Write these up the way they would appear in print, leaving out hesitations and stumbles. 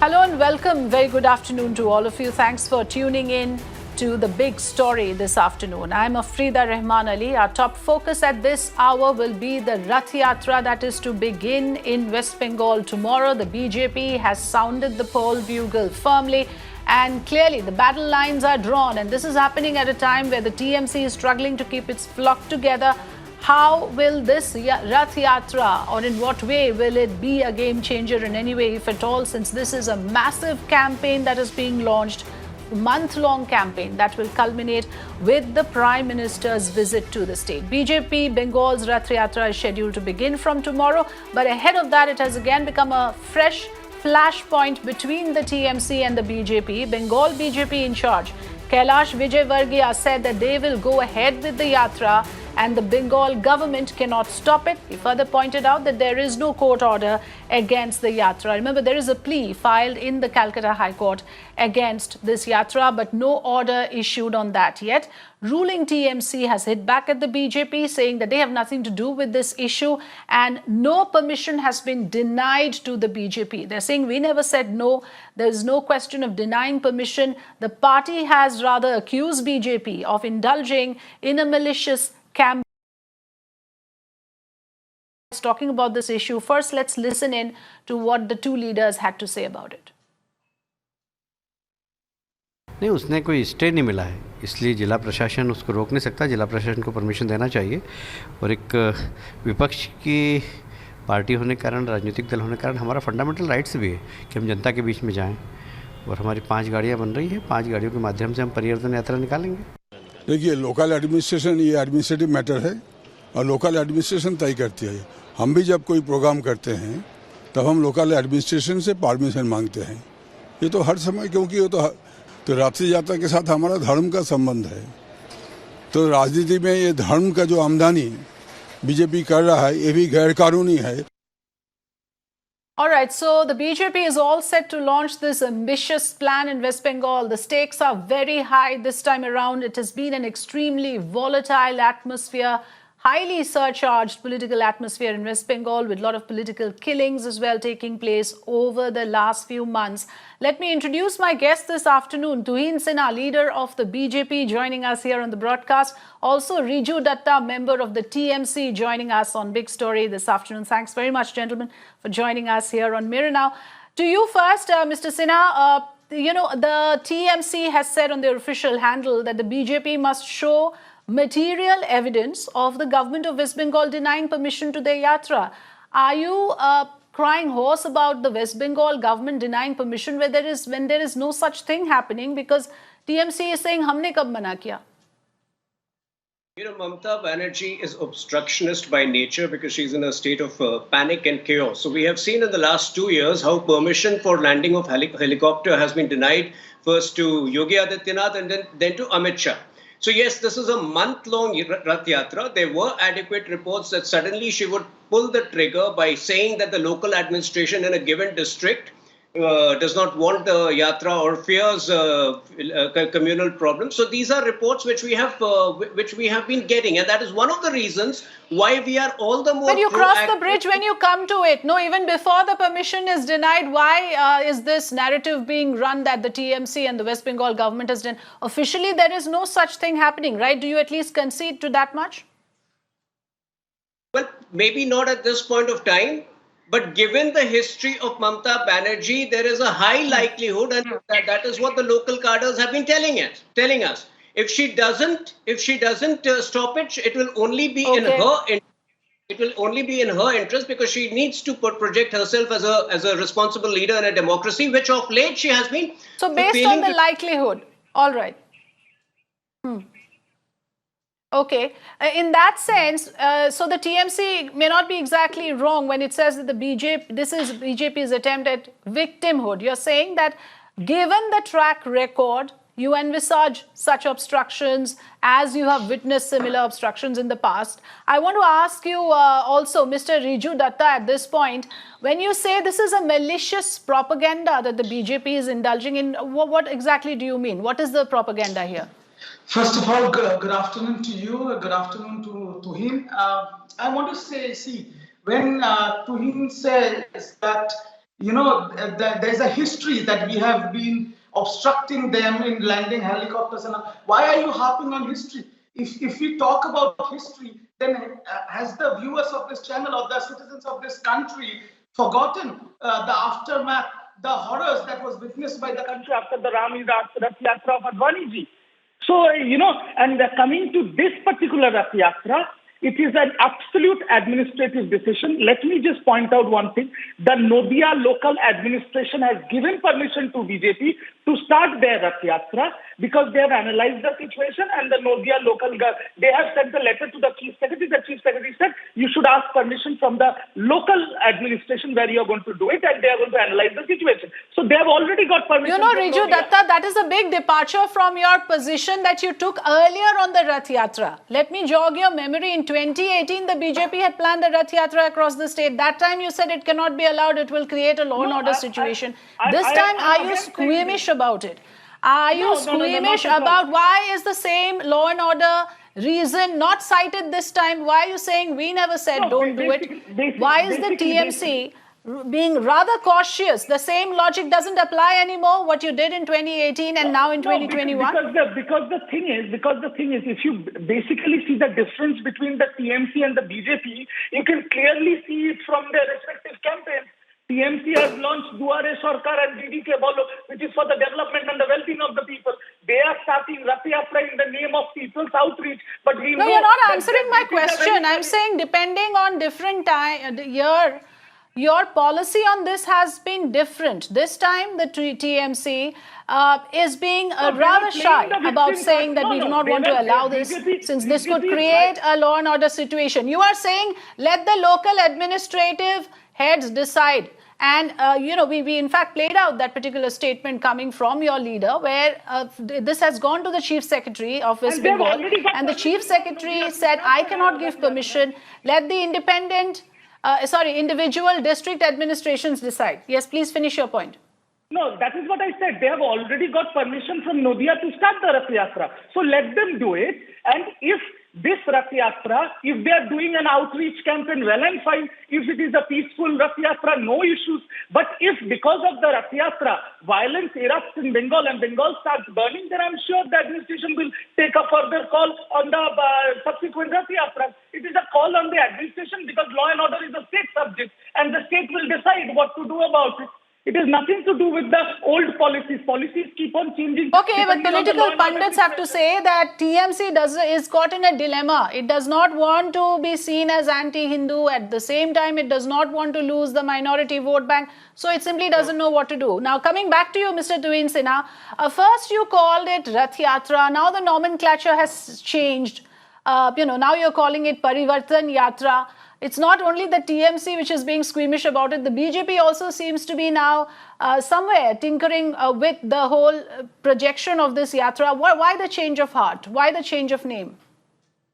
Hello and welcome. Very good afternoon to all of you. Thanks for tuning in to the big story this afternoon. I'm Afrida Rahman Ali. Our top focus at this hour will be the Rath Yatra that is to begin in West Bengal tomorrow. The BJP has sounded the poll bugle firmly, and clearly the battle lines are drawn, and this is happening at a time where the TMC is struggling to keep its flock together. How will this Rath Yatra, or in what way will it be a game changer in any way, if at all, since this is a massive campaign that is being launched, month-long campaign that will culminate with the Prime Minister's visit to the state. BJP Bengal's Rath Yatra is scheduled to begin from tomorrow, but ahead of that, it has again become a fresh flashpoint between the TMC and the BJP. Bengal BJP in charge, Kailash Vijayvargiya, said that they will go ahead with the Yatra and the Bengal government cannot stop it. He further pointed out that there is no court order against the Yatra. Remember, there is a plea filed in the Calcutta High Court against this Yatra, but no order issued on that yet. Ruling TMC has hit back at the BJP, saying that they have nothing to do with this issue and no permission has been denied to the BJP. They're saying we never said no. There's no question of denying permission. The party has rather accused BJP of indulging in a malicious campaign. Talking about this issue, first let's listen in to what the two leaders had to say about it. नहीं, उसने कोई stay नहीं मिला है, इसलिए जिला प्रशासन उसको रोक नहीं सकता. जिला प्रशासन को परमिशन देना चाहिए. और एक विपक्ष की पार्टी होने के कारण, राजनीतिक दल होने के कारण हमारा फंडामेंटल राइट्स भी है कि हम जनता के बीच में जाएं. और हमारी 5 गाड़ियां बन रही हैं, 5 गाड़ियों के माध्यम से हम परिवर्तन यात्रा निकालेंगे. देखिए, लोकल एडमिनिस्ट्रेशन ये एडमिनिस्ट्रेटिव मैटर है और लोकल एडमिनिस्ट्रेशन तय करती है. हम भी जब कोई प्रोग्राम करते हैं तब हम लोकल एडमिनिस्ट्रेशन से परमिशन मांगते हैं. ये तो हर समय, क्योंकि वो तो रात्रि यात्रा के साथ हमारा धर्म का संबंध है. तो राजनीति में ये धर्म का जो आमदनी बीजेपी कर रहा है, ये भी गैर कानूनी है. All right, so the BJP is all set to launch this ambitious plan in West Bengal. The stakes are very high this time around. It has been an extremely volatile atmosphere, highly surcharged political atmosphere in West Bengal, with a lot of political killings as well taking place over the last few months. Let me introduce my guest this afternoon, Tuhin Sinha, leader of the BJP, joining us here on the broadcast. Also, Riju Datta, member of the TMC, joining us on Big Story this afternoon. Thanks very much, gentlemen, for joining us here on Mirror Now. To you first, Mr. Sinha, the TMC has said on their official handle that the BJP must show material evidence of the government of West Bengal denying permission to their yatra. Are you crying hoarse about the West Bengal government denying permission when there is no such thing happening? Because TMC is saying, "Humne kab mana kiya?" Mamata Banerjee is obstructionist by nature because she's in a state of panic and chaos. So we have seen in the last 2 years how permission for landing of helicopter has been denied first to Yogi Adityanath and then to Amit Shah. So yes, this is a month-long Rath Yatra. There were adequate reports that suddenly she would pull the trigger by saying that the local administration in a given district does not want the Yatra or fears communal problems. So these are reports which we have been getting, and that is one of the reasons why we are all the more. But you cross the bridge when you come to it. No, even before the permission is denied, why is this narrative being run that the TMC and the West Bengal government has done? Officially, there is no such thing happening, right? Do you at least concede to that much? Well, maybe not at this point of time. But given the history of Mamata Banerjee, there is a high likelihood, and that is what the local cadres have been telling us. If she doesn't stop it, it will only be in her. It will only be in her interest because she needs to project herself as a responsible leader in a democracy, which of late she has been. So based on the likelihood, all right. Okay. In that sense, so the TMC may not be exactly wrong when it says that this is BJP's attempt at victimhood. You're saying that given the track record, you envisage such obstructions as you have witnessed similar obstructions in the past. I want to ask you also, Mr. Riju Datta, at this point, when you say this is a malicious propaganda that the BJP is indulging in, what exactly do you mean? What is the propaganda here? First of all, good afternoon to you. Good afternoon to Tuhin. I want to say, when Tuhin says that there's a history that we have been obstructing them in landing helicopters. And why are you harping on history? If we talk about history, then has the viewers of this channel or the citizens of this country forgotten the aftermath, the horrors that was witnessed by the country after the Rath Yatra of Advani ji? So, and coming to this particular Rath Yatra, it is an absolute administrative decision. Let me just point out one thing. The Nodia local administration has given permission to BJP to start their Rath Yatra because they have analyzed the situation, and the Nodia local, they have sent a letter to the Chief Secretary. The Chief Secretary said, you should ask permission from the local administration where you are going to do it, and they are going to analyze the situation. So they have already got permission. Riju Datta, that is a big departure from your position that you took earlier on the Rath Yatra. Let me jog your memory. In 2018, the BJP had planned a Rath Yatra across the state. That time you said it cannot be allowed, it will create a law and order situation. This time, are you squeamish about it? Are you squeamish about why is the same law and order reason not cited this time? Why are you saying we never said don't do it? Why is the TMC being rather cautious? The same logic doesn't apply anymore, what you did in 2018 and now in 2021? Because the thing is, if you basically see the difference between the TMC and the BJP, you can clearly see it from their respective campaigns. TMC has launched Duare Sarkar and Didi Ke Bolo, which is for the development and the well-being of the people. They are starting Rath Yatra in the name of people's outreach. But we no, you're not answering my question. I'm saying depending on different time, your policy on this has been different. This time the TMC is being rather shy about saying that we do not want to allow this, since this could create a law and order situation. You are saying let the local administrative heads decide. And, we in fact played out that particular statement coming from your leader where this has gone to the Chief Secretary of West Bengal. And the Chief Secretary said, I cannot give permission. Let the individual district administrations decide. Yes, please finish your point. No, that is what I said. They have already got permission from Nodia to start the Rath Yatra. So let them do it. And if this Rath Yatra, if they are doing an outreach campaign, well and fine. If it is a peaceful Rath Yatra, no issues. But if because of the Rath Yatra, violence erupts in Bengal and Bengal starts burning, then I'm sure the administration will take a further call on the subsequent Rath Yatra. It is a call on the administration because law and order is a state subject and the state will decide what to do about it. It has nothing to do with the old policies. Policies keep on changing. Okay, but political pundits have to say that TMC is caught in a dilemma. It does not want to be seen as anti-Hindu. At the same time, it does not want to lose the minority vote bank. So it simply doesn't know what to do. Now, coming back to you, Mr. Tuin Sinha, first you called it Rath Yatra. Now the nomenclature has changed. Now you're calling it Parivartan Yatra. It's not only the TMC which is being squeamish about it. The BJP also seems to be now somewhere tinkering with the whole projection of this yatra. Why the change of heart? Why the change of name?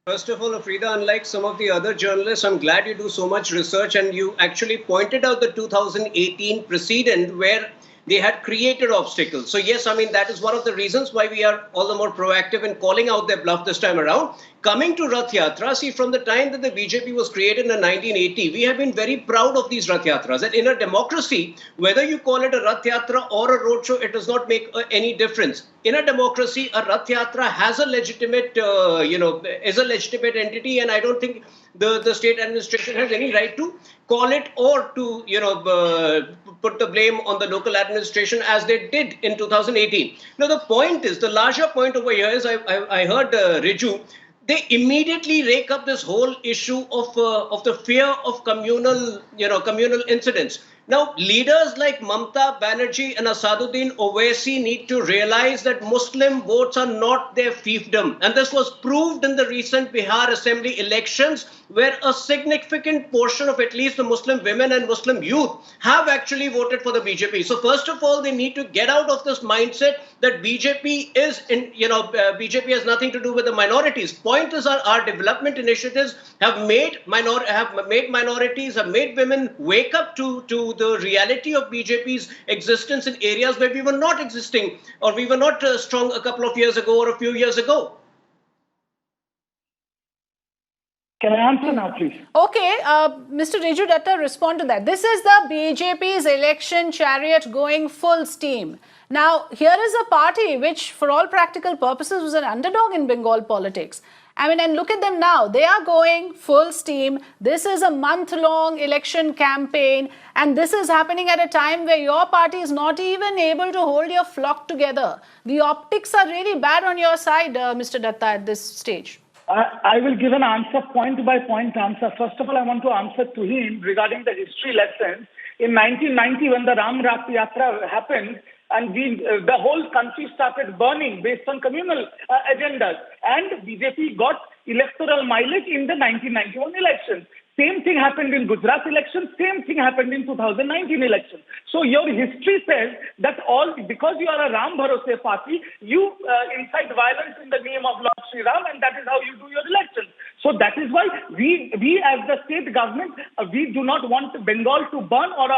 First of all, Afrida, unlike some of the other journalists, I'm glad you do so much research and you actually pointed out the 2018 precedent where they had created obstacles. So yes, that is one of the reasons why we are all the more proactive in calling out their bluff this time around. Coming to Rath Yatra, see, from the time that the BJP was created in 1980, we have been very proud of these Rath Yatras. And in a democracy, whether you call it a Rath Yatra or a roadshow, it does not make any difference. In a democracy, a Rath Yatra has a legitimate, is a legitimate entity, and I don't think the state administration has any right to call it or to, put the blame on the local administration as they did in 2018. Now, the point is, the larger point over here is, I heard Riju, they immediately rake up this whole issue of the fear of communal incidents. Now, leaders like Mamta Banerjee and Asaduddin Owaisi need to realize that Muslim votes are not their fiefdom. And this was proved in the recent Bihar Assembly elections, where a significant portion of at least the Muslim women and Muslim youth have actually voted for the BJP. So first of all, they need to get out of this mindset that BJP has nothing to do with the minorities. Point is, our development initiatives have made minorities, have made women wake up to the reality of BJP's existence in areas where we were not existing or we were not strong a couple of years ago or a few years ago. Can I answer now, please? Okay, Mr. Riju Datta, respond to that. This is the BJP's election chariot going full steam. Now, here is a party which, for all practical purposes, was an underdog in Bengal politics. I mean, and look at them now. They are going full steam. This is a month-long election campaign, and this is happening at a time where your party is not even able to hold your flock together. The optics are really bad on your side, Mr. Datta, at this stage. I will give an answer, point by point answer. First of all, I want to answer to him regarding the history lessons. In 1990, when the Ram Rath Yatra happened, and the whole country started burning based on communal agendas, and BJP got electoral mileage in the 1991 elections. Same thing happened in Gujarat election, same thing happened in 2019 election. So your history says that because you are a Ram Bharose party, you incite violence in the name of Lord Sri Ram, and that is how you do your elections. So that is why we as the state government, we do not want Bengal to burn or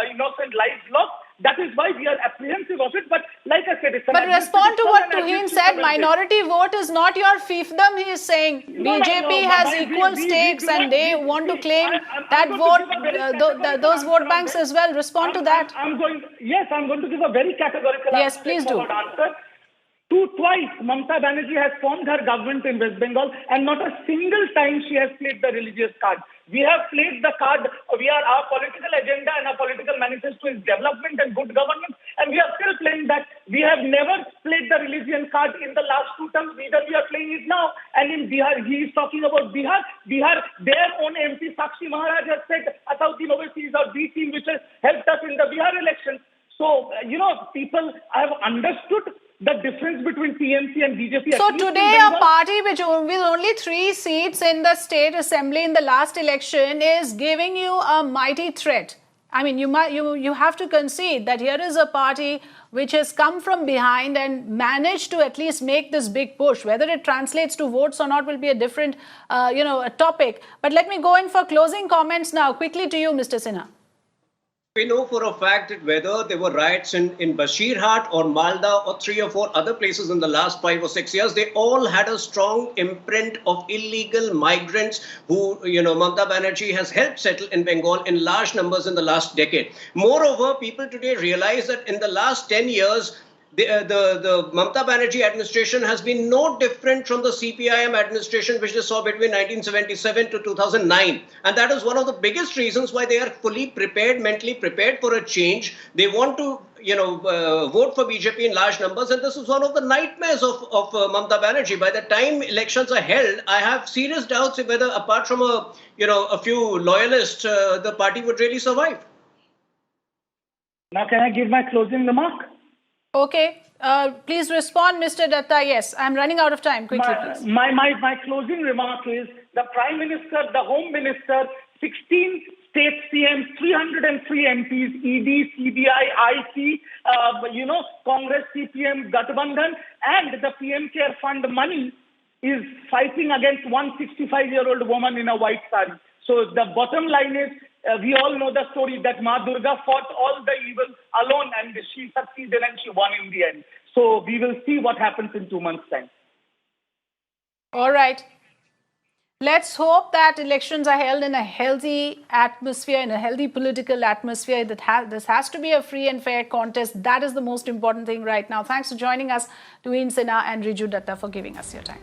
innocent lives lost. That is why we are apprehensive of it. But like I said, it's an... But respond to what Tuhin said. Minority vote is not your fiefdom, he is saying. BJP has equal stakes and they want to claim that vote, those vote banks as well. Respond to that. I'm going to give a very categorical yes, please do. answer. Twice, Mamata Banerjee has formed her government in West Bengal, and not a single time she has played the religious card. We have played the card. Our political agenda and our political manifesto is development and good governance, and we are still playing that. We have never played the religion card in the last 2 terms. Neither we are playing it now. And in Bihar, he is talking about Bihar. Their own MP Sakshi Maharaj has said Asauddin Owaisi is our B team, which has helped us in the Bihar elections. So, people have understood the difference between TMC and BJP. So today a party which with only 3 seats in the state assembly in the last election is giving you a mighty threat. I mean, you have to concede that here is a party which has come from behind and managed to at least make this big push. Whether it translates to votes or not will be a different, a topic. But let me go in for closing comments now. Quickly to you, Mr. Sinha. We know for a fact that whether there were riots in Bashirhat or Malda or 3 or 4 other places in the last 5 or 6 years, they all had a strong imprint of illegal migrants who, Mamata Banerjee has helped settle in Bengal in large numbers in the last decade. Moreover, people today realize that in the last 10 years, the Mamata Banerjee administration has been no different from the CPIM administration which they saw between 1977 to 2009. And that is one of the biggest reasons why they are fully prepared, mentally prepared for a change. They want to, vote for BJP in large numbers. And this is one of the nightmares of Mamata Banerjee. By the time elections are held, I have serious doubts whether apart from a few loyalists, the party would really survive. Now, can I give my closing remark? Okay, please respond, Mr. Datta. Yes, I'm running out of time. Quickly, please. My closing remark is the Prime Minister, the Home Minister, 16 state CMs, 303 MPs, ED, CBI, IC, Congress, CPM, Gathbandhan, and the PM Care Fund money is fighting against one 65-year-old woman in a white sari. So the bottom line is, we all know the story that Ma Durga fought all the evil alone and she succeeded and she won in the end. So we will see what happens in 2 months' time. All right. Let's hope that elections are held in a healthy atmosphere, in a healthy political atmosphere. This has to be a free and fair contest. That is the most important thing right now. Thanks for joining us, Tuhin Sinha and Riju Datta, for giving us your time.